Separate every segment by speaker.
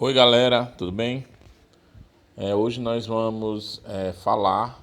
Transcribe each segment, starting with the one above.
Speaker 1: Oi galera, tudo bem? Hoje nós vamos falar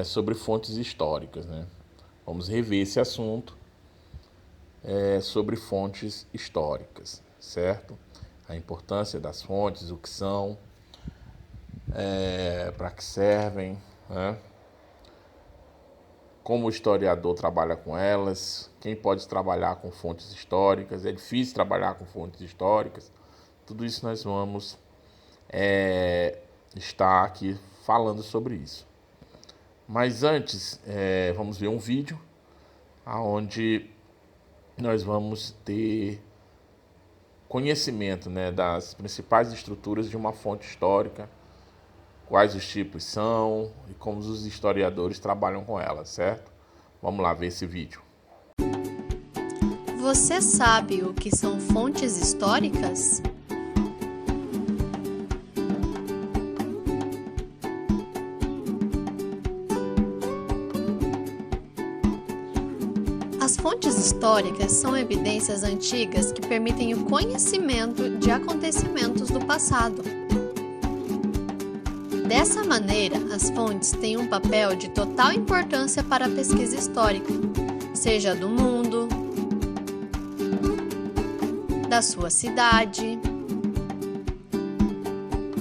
Speaker 1: sobre fontes históricas, né? Vamos rever esse assunto sobre fontes históricas, certo? A importância das fontes, o que são, para que servem, né? Como o historiador trabalha com elas, quem pode trabalhar com fontes históricas, é difícil trabalhar com fontes históricas. Tudo isso nós vamos estar aqui falando sobre isso. Mas antes, vamos ver um vídeo onde nós vamos ter conhecimento, né, das principais estruturas de uma fonte histórica, quais os tipos são e como os historiadores trabalham com elas, certo? Vamos lá ver esse vídeo.
Speaker 2: Você sabe o que são fontes históricas? As fontes históricas são evidências antigas que permitem o conhecimento de acontecimentos do passado. Dessa maneira, as fontes têm um papel de total importância para a pesquisa histórica, seja do mundo, da sua cidade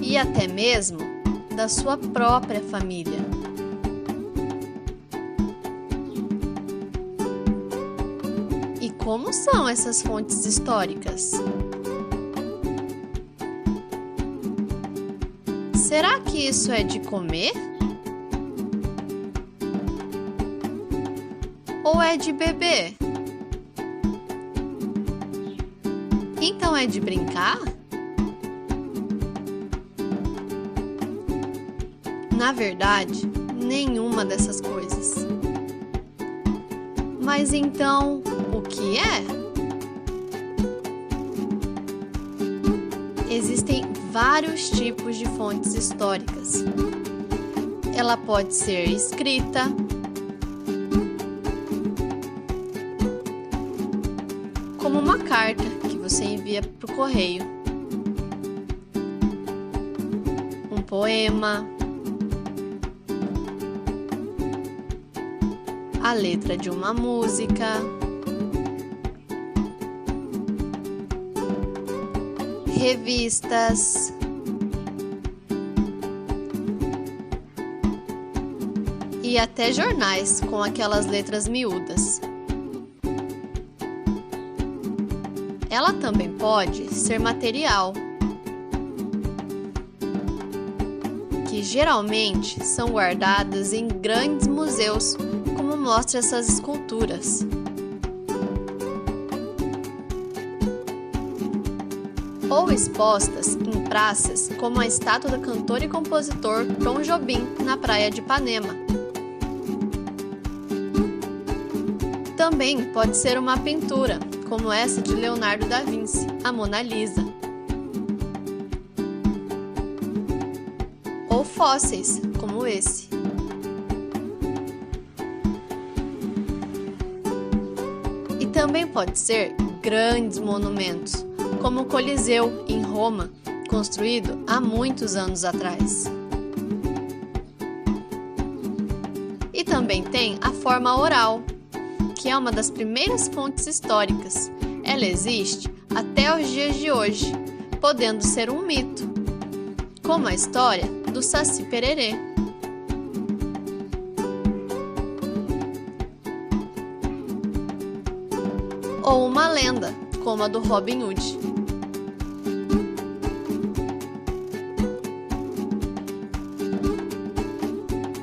Speaker 2: e até mesmo da sua própria família. E como são essas fontes históricas? Será que isso é de comer? Ou é de beber? Então é de brincar? Na verdade, nenhuma dessas coisas. Mas então, o que é? Existem vários tipos de fontes históricas. Ela pode ser escrita, como uma carta que você envia para o correio, um poema, a letra de uma música, revistas, e até jornais com aquelas letras miúdas. Ela também pode ser material, que geralmente são guardadas em grandes museus, como mostra essas esculturas. Ou expostas em praças, como a estátua do cantor e compositor Tom Jobim, na praia de Ipanema. Também pode ser uma pintura, como essa de Leonardo da Vinci, a Mona Lisa. Ou fósseis, como esse. E também pode ser grandes monumentos, como o Coliseu, em Roma, construído há muitos anos atrás. E também tem a forma oral, que é uma das primeiras fontes históricas. Ela existe até os dias de hoje, podendo ser um mito, como a história do Saci Pererê. Ou uma lenda, como a do Robin Hood.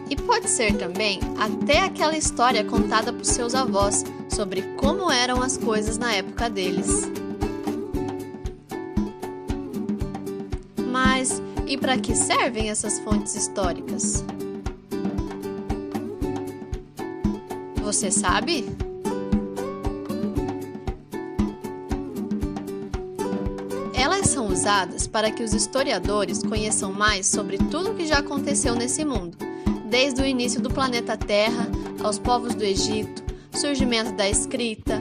Speaker 2: E pode ser também até aquela história contada por seus avós sobre como eram as coisas na época deles. Mas e para que servem essas fontes históricas? Você sabe? Elas são usadas para que os historiadores conheçam mais sobre tudo o que já aconteceu nesse mundo, desde o início do planeta Terra aos povos do Egito, surgimento da escrita,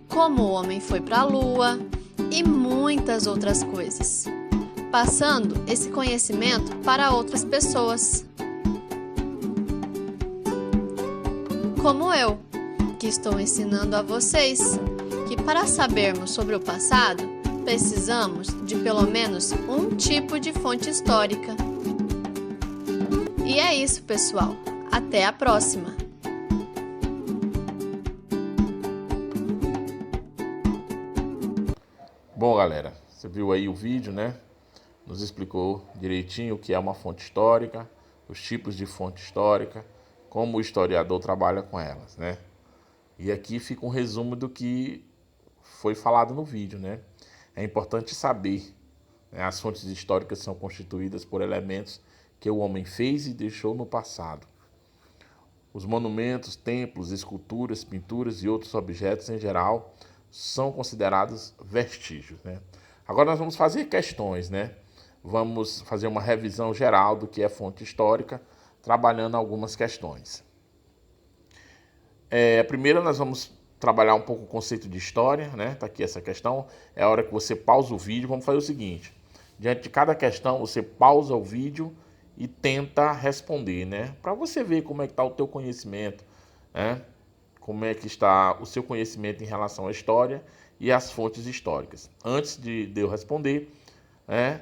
Speaker 2: como o homem foi para a Lua, e muitas outras coisas, passando esse conhecimento para outras pessoas. Como eu, que estou ensinando a vocês que para sabermos sobre o passado, precisamos de pelo menos um tipo de fonte histórica. E é isso, pessoal. Até a próxima!
Speaker 1: Bom, galera, você viu aí o vídeo, né? Nos explicou direitinho o que é uma fonte histórica, os tipos de fonte histórica, como o historiador trabalha com elas, né? E aqui fica um resumo do que foi falado no vídeo, né? É importante saber, né? As fontes históricas são constituídas por elementos que o homem fez e deixou no passado. Os monumentos, templos, esculturas, pinturas e outros objetos em geral são considerados vestígios, né? Agora nós vamos fazer questões, né? Vamos fazer uma revisão geral do que é fonte histórica, trabalhando algumas questões. Primeiro nós vamos trabalhar um pouco o conceito de história, né? Tá aqui essa questão. É a hora que você pausa o vídeo. Vamos fazer o seguinte: diante de cada questão, você pausa o vídeo e tenta responder, né? Para você ver como é que está o teu conhecimento, né? Como é que está o seu conhecimento em relação à história e às fontes históricas. Antes de eu responder, né?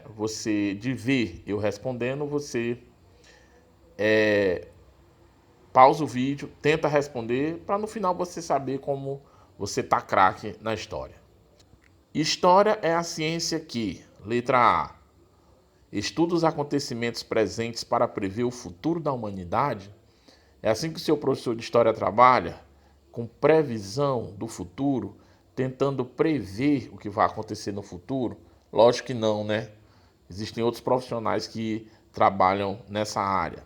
Speaker 1: De ver eu respondendo, você pausa o vídeo, tenta responder, para no final você saber como você tá craque na história. História é a ciência que, letra A, estuda os acontecimentos presentes para prever o futuro da humanidade. É assim que o seu professor de história trabalha, com previsão do futuro, tentando prever o que vai acontecer no futuro? Lógico que não, né? Existem outros profissionais que trabalham nessa área.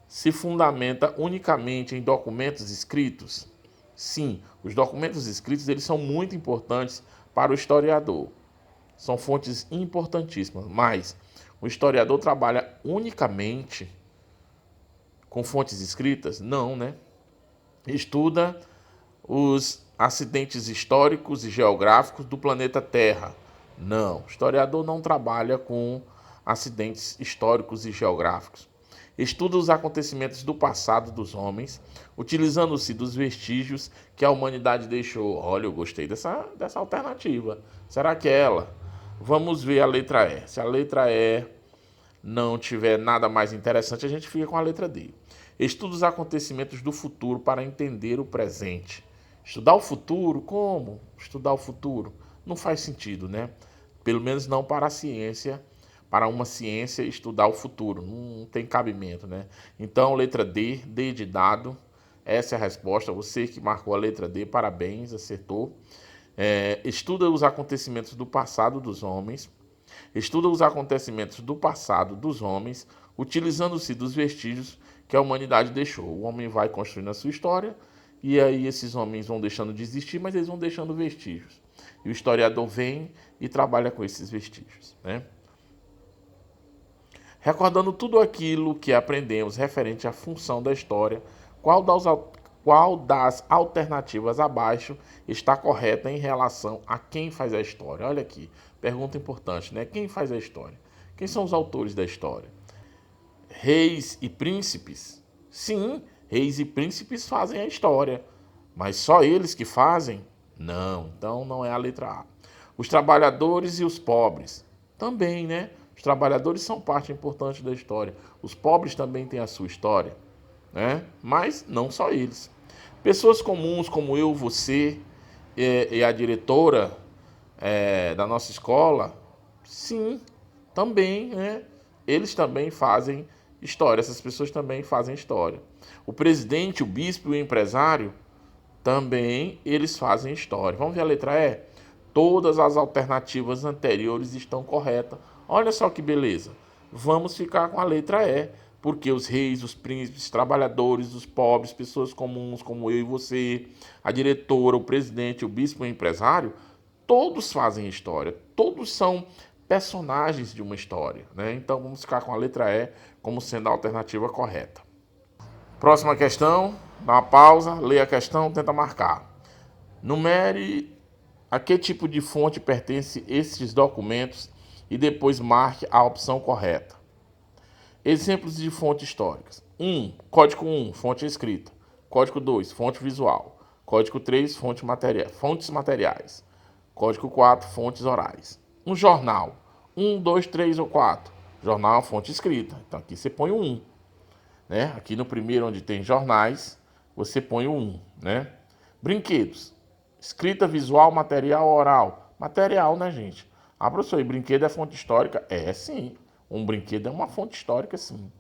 Speaker 1: Se fundamenta unicamente em documentos escritos? Sim, os documentos escritos eles são muito importantes para o historiador. São fontes importantíssimas, mas o historiador trabalha unicamente com fontes escritas? Não, né? Estuda os acidentes históricos e geográficos do planeta Terra? Não, o historiador não trabalha com acidentes históricos e geográficos. Estuda os acontecimentos do passado dos homens, utilizando-se dos vestígios que a humanidade deixou. Olha, eu gostei dessa alternativa. Será que é ela? Vamos ver a letra E. Se a letra E não tiver nada mais interessante, a gente fica com a letra D. Estuda os acontecimentos do futuro para entender o presente. Estudar o futuro? Como estudar o futuro? Não faz sentido, né? Pelo menos não para a ciência. Para uma ciência estudar o futuro, não tem cabimento, né? Então, letra D, D de dado, essa é a resposta. Você que marcou a letra D, parabéns, acertou. Estuda os acontecimentos do passado dos homens. Estuda os acontecimentos do passado dos homens, utilizando-se dos vestígios que a humanidade deixou. O homem vai construindo a sua história, e aí esses homens vão deixando de existir, mas eles vão deixando vestígios. E o historiador vem e trabalha com esses vestígios, né? Recordando tudo aquilo que aprendemos referente à função da história, qual das alternativas abaixo está correta em relação a quem faz a história? Olha aqui, pergunta importante, né? Quem faz a história? Quem são os autores da história? Reis e príncipes? Sim, reis e príncipes fazem a história, mas só eles que fazem? Não, então não é a letra A. Os trabalhadores e os pobres? Também, né? Os trabalhadores são parte importante da história. Os pobres também têm a sua história, né? Mas não só eles. Pessoas comuns como eu, você e a diretora da nossa escola, sim, também, né? Eles também fazem história. Essas pessoas também fazem história. O presidente, o bispo e o empresário, também eles fazem história. Vamos ver a letra E? Todas as alternativas anteriores estão corretas. Olha só que beleza. Vamos ficar com a letra E, porque os reis, os príncipes, os trabalhadores, os pobres, pessoas comuns como eu e você, a diretora, o presidente, o bispo e o empresário, todos fazem história. Todos são personagens de uma história, né? Então vamos ficar com a letra E como sendo a alternativa correta. Próxima questão, dá uma pausa, lê a questão, tenta marcar. Numere A que tipo de fonte pertence esses documentos e depois marque a opção correta. Exemplos de fontes históricas. Código 1, fonte escrita. Código 2, fonte visual. Código 3, fontes materiais. Código 4, fontes orais. Um jornal. 1, 2, 3 ou 4. Jornal é uma fonte escrita. Então aqui você põe o 1. Né? Aqui no primeiro, onde tem jornais, você põe o 1. Né? Brinquedos. Escrita visual, material, oral. Material, né, gente? Ah, professor, e brinquedo é fonte histórica? É, sim. Um brinquedo é uma fonte histórica, sim.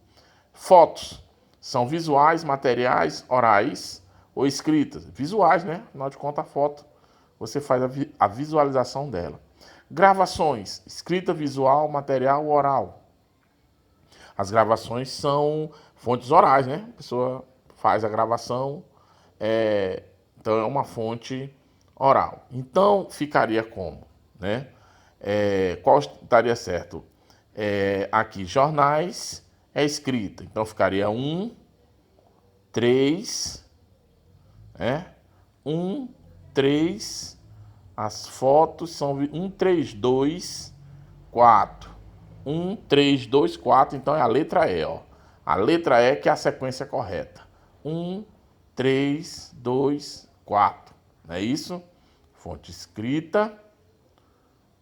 Speaker 1: Fotos. São visuais, materiais, orais ou escritas. Visuais, né? Afinal de contas, a foto, você faz a visualização dela. Gravações. Escrita visual, material, oral. As gravações são fontes orais, né? A pessoa faz a gravação, então é uma fonte oral. Então ficaria como, né? Qual estaria certo? Aqui, jornais é escrita, então ficaria 1, 3, 1, 3, as fotos são 1, 3, 2, 4. 1, 3, 2, 4, então é a letra E, ó. A letra E que é a sequência correta. 1, 3, 2, 4. Não é isso? Fonte escrita,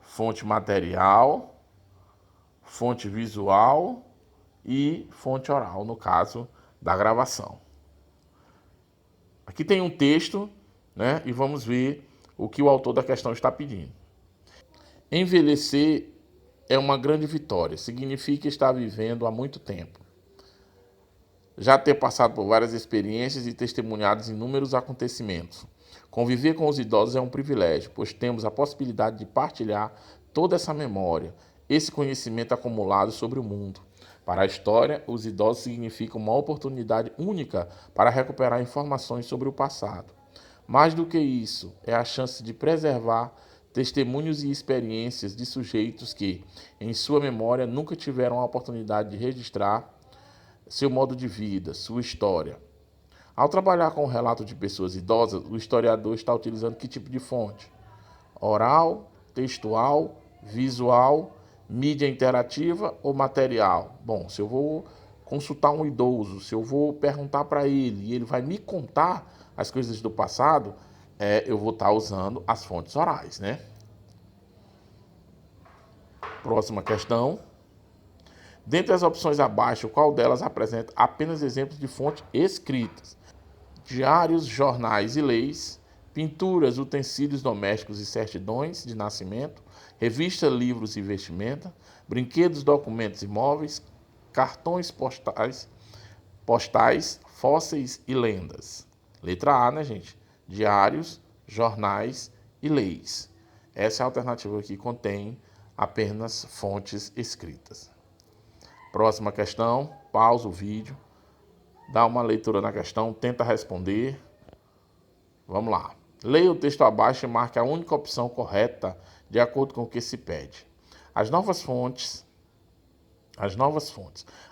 Speaker 1: fonte material, fonte visual e fonte oral, no caso da gravação. Aqui tem um texto, né? E vamos ver o que o autor da questão está pedindo. Envelhecer é uma grande vitória, significa estar vivendo há muito tempo. Já ter passado por várias experiências e testemunhado inúmeros acontecimentos. Conviver com os idosos é um privilégio, pois temos a possibilidade de partilhar toda essa memória, esse conhecimento acumulado sobre o mundo. Para a história, os idosos significam uma oportunidade única para recuperar informações sobre o passado. Mais do que isso, é a chance de preservar testemunhos e experiências de sujeitos que, em sua memória, nunca tiveram a oportunidade de registrar seu modo de vida, sua história. Ao trabalhar com o relato de pessoas idosas, o historiador está utilizando que tipo de fonte? Oral, textual, visual, mídia interativa ou material? Bom, se eu vou consultar um idoso, se eu vou perguntar para ele e ele vai me contar as coisas do passado, eu vou estar usando as fontes orais, né? Próxima questão. Dentre as opções abaixo, qual delas apresenta apenas exemplos de fontes escritas? Diários, jornais e leis, pinturas, utensílios domésticos e certidões de nascimento, revista, livros e vestimenta, brinquedos, documentos e móveis, cartões postais, fósseis e lendas. Letra A, né, gente? Diários, jornais e leis. Essa é a alternativa que contém apenas fontes escritas. Próxima questão, pausa o vídeo, dá uma leitura na questão, tenta responder. Vamos lá. Leia o texto abaixo e marque a única opção correta de acordo com o que se pede. As novas fontes.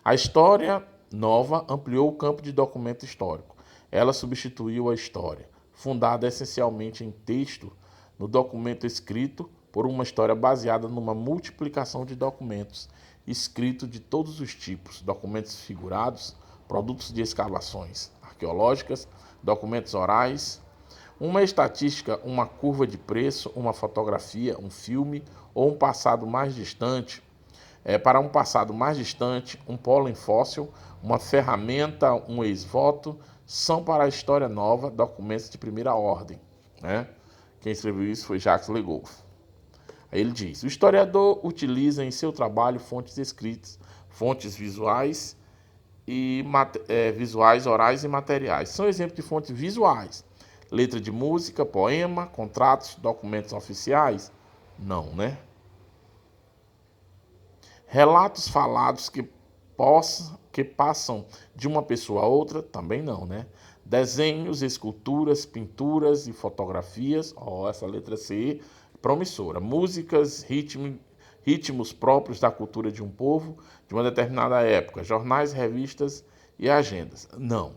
Speaker 1: A história nova ampliou o campo de documento histórico. Ela substituiu a história, fundada essencialmente em texto, no documento escrito, por uma história baseada numa multiplicação de documentos, escritos de todos os tipos, documentos figurados, produtos de escavações arqueológicas, documentos orais, uma estatística, uma curva de preço, uma fotografia, um filme ou um passado mais distante. Para um passado mais distante, um pólen fóssil, uma ferramenta, um ex-voto, são para a história nova documentos de primeira ordem. Né? Quem escreveu isso foi Jacques Le Goff. Aí ele diz, o historiador utiliza em seu trabalho fontes escritas, fontes visuais, visuais, orais e materiais. São exemplos de fontes visuais. Letra de música, poema, contratos, documentos oficiais? Não, né? Relatos falados que passam de uma pessoa a outra? Também não, né? Desenhos, esculturas, pinturas e fotografias? Essa letra C, promissora. Músicas, ritmos próprios da cultura de um povo, de uma determinada época. Jornais, revistas e agendas? Não.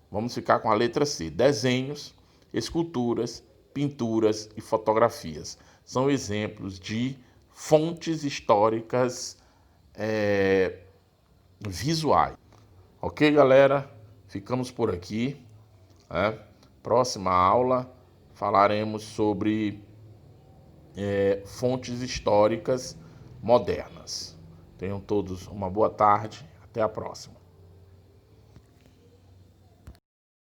Speaker 1: Vamos ficar com a letra C. Desenhos, esculturas, pinturas e fotografias. São exemplos de fontes históricas visuais. Ok, galera? Ficamos por aqui. Próxima aula falaremos sobre fontes históricas modernas. Tenham todos uma boa tarde. Até a próxima.